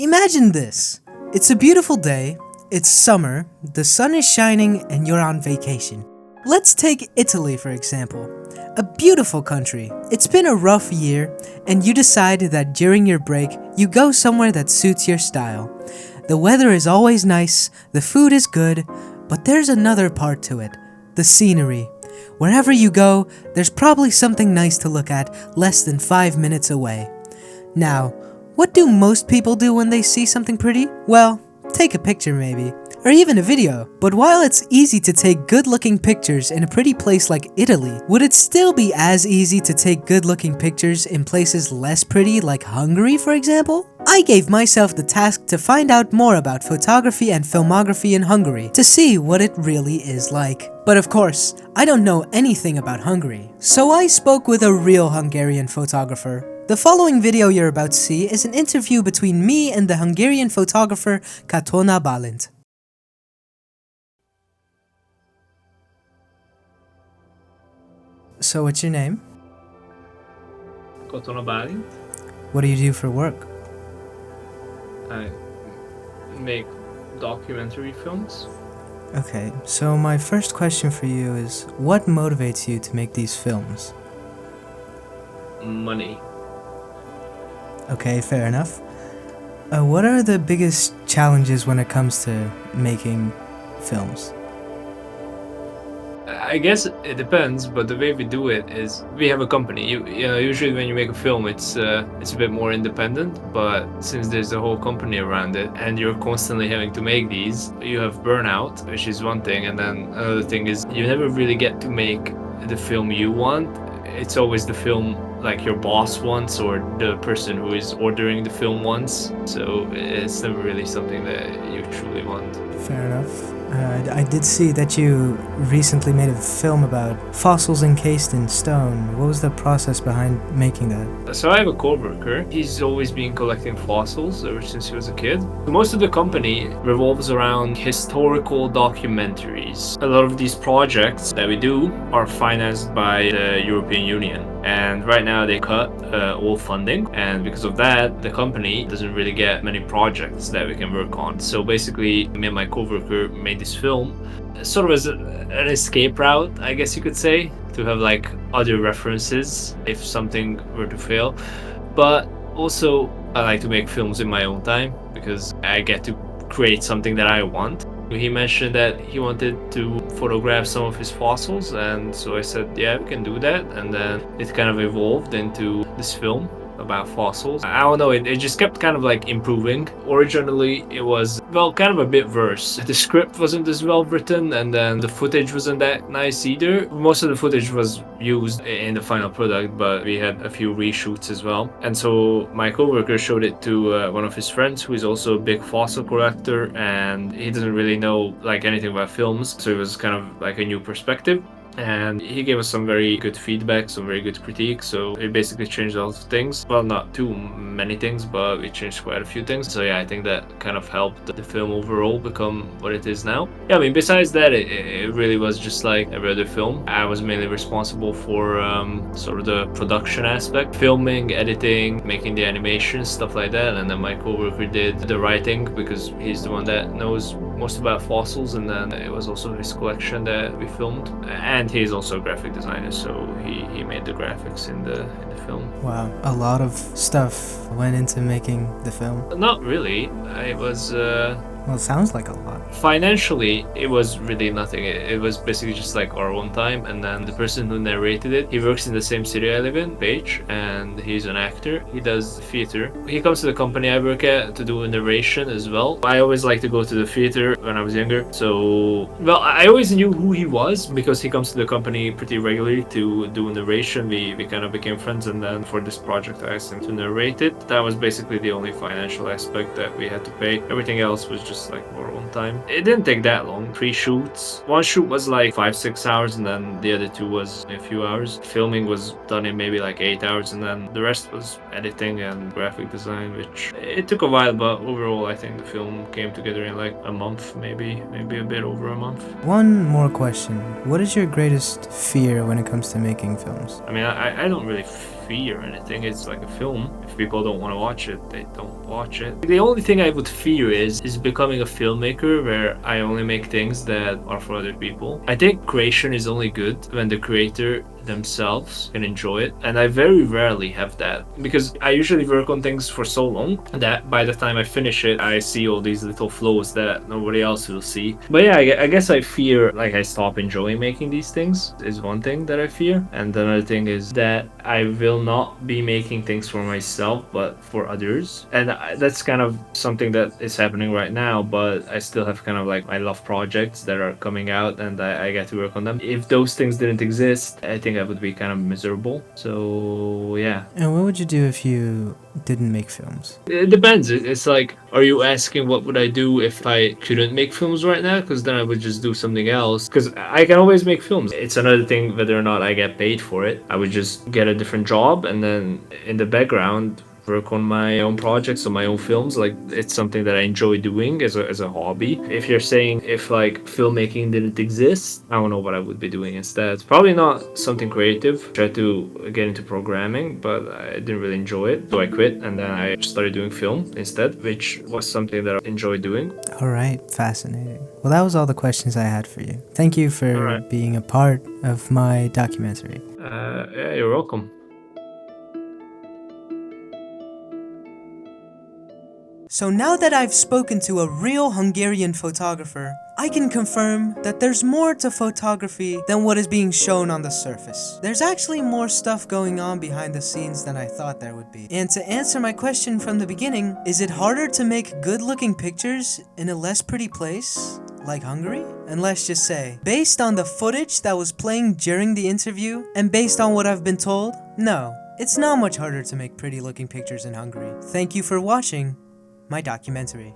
Imagine this. It's a beautiful day, it's summer, the sun is shining, and you're on vacation. Let's take Italy for example. A beautiful country. It's been a rough year, and you decide that during your break, you go somewhere that suits your style. The weather is always nice, the food is good, but there's another part to it. The scenery. Wherever you go, there's probably something nice to look at less than 5 minutes away. Now, what do most people do when they see something pretty? Well, take a picture maybe, or even a video. But while it's easy to take good-looking pictures in a pretty place like Italy, would it still be as easy to take good-looking pictures in places less pretty like Hungary, for example? I gave myself the task to find out more about photography and filmography in Hungary to see what it really is like. But of course, I don't know anything about Hungary, so I spoke with a real Hungarian photographer. The following video you're about to see is an interview between me and the Hungarian photographer Katona Bálint. So what's your name? Katona Bálint. What do you do for work? I make documentary films. Okay, so my first question for you is, what motivates you to make these films? Money. Okay, fair enough. What are the biggest challenges when it comes to making films? I guess it depends, but the way we do it is we have a company. You know, usually when you make a film, it's a bit more independent. But since there's a whole company around it, and you're constantly having to make these, you have burnout, which is one thing, and then another thing is you never really get to make the film you want. It's always the film like your boss wants or the person who is ordering the film wants. So it's never really something that you truly want. Fair enough. I did see that you recently made a film about fossils encased in stone. What was the process behind making that? So I have a coworker. He's always been collecting fossils ever since he was a kid. Most of the company revolves around historical documentaries. A lot of these projects that we do are financed by the European Union. And right now they cut all funding, and because of that, the company doesn't really get many projects that we can work on. So basically, me and my coworker made this film sort of as an escape route, I guess you could say, to have like other references if something were to fail. But also, I like to make films in my own time because I get to create something that I want. He mentioned that he wanted to photograph some of his fossils, and so I said, yeah, we can do that. And then it kind of evolved into this film about fossils. I don't know, it just kept kind of like improving. Originally it was, well, kind of a bit worse. The script wasn't as well written, and then the footage wasn't that nice either. Most of the footage was used in the final product, but we had a few reshoots as well. And so my coworker showed it to one of his friends who is also a big fossil collector, and he doesn't really know like anything about films, so it was kind of like a new perspective. And he gave us some very good feedback, some very good critique, so it basically changed a lot of things. Well, not too many things, but we changed quite a few things. So yeah, I think that kind of helped the film overall become what it is now. Yeah, I mean, besides that, it really was just like every other film. I was mainly responsible for sort of the production aspect, filming, editing, making the animation, stuff like that. And then my coworker did the writing because he's the one that knows most about fossils, and then it was also his collection that we filmed. And he's also a graphic designer, so he made the graphics in the film. Wow, a lot of stuff went into making the film. Not really. It was Well, it sounds like a lot. Financially, it was really nothing. It was basically just like our own time, and then the person who narrated it, he works in the same city I live in, Paige, and he's an actor. He does theater. He comes to the company I work at to do a narration as well. I always liked to go to the theater when I was younger, so, well, I always knew who he was because he comes to the company pretty regularly to do a narration. We kind of became friends, and then for this project I asked him to narrate it. That was basically the only financial aspect that we had to pay. Everything else was just like our own time. It didn't take that long. 3 shoots. One shoot was like 5-6 hours, and then the other 2 was a few hours. Filming was done in maybe like 8 hours, and then the rest was editing and graphic design, which it took a while, but overall I think the film came together in like a month, maybe a bit over a month. One more question. What is your greatest fear when it comes to making films? I mean, I don't really fear anything. It's like a film. If people don't want to watch it, they don't watch it. The only thing I would fear is becoming a filmmaker where I only make things that are for other people. I think creation is only good when the creator themselves can enjoy it, and I very rarely have that, because I usually work on things for so long that by the time I finish it, I see all these little flaws that nobody else will see. But yeah, I guess I fear like I stop enjoying making these things is one thing that I fear, and another thing is that I will not be making things for myself but for others, and that's kind of something that is happening right now. But I still have kind of like I love projects that are coming out and I get to work on them. If those things didn't exist, I think I would be kind of miserable. So yeah. And what would you do if you didn't make films? It depends. It's like, are you asking what would I do if I couldn't make films right now? Because then I would just do something else. Because I can always make films. It's another thing whether or not I get paid for it. I would just get a different job and then in the background work on my own projects or my own films. Like, it's something that I enjoy doing as a hobby. If you're saying if like filmmaking didn't exist, I don't know what I would be doing instead. Probably not something creative. Tried to get into programming, but I didn't really enjoy it, so I quit, and then I started doing film instead, which was something that I enjoyed doing. All right, fascinating. Well, that was all the questions I had for you. Thank you for being a part of my documentary. Yeah, you're welcome. So now that I've spoken to a real Hungarian photographer, I can confirm that there's more to photography than what is being shown on the surface. There's actually more stuff going on behind the scenes than I thought there would be. And to answer my question from the beginning, is it harder to make good-looking pictures in a less pretty place, like Hungary? And let's just say, based on the footage that was playing during the interview, and based on what I've been told, no, it's not much harder to make pretty-looking pictures in Hungary. Thank you for watching my documentary.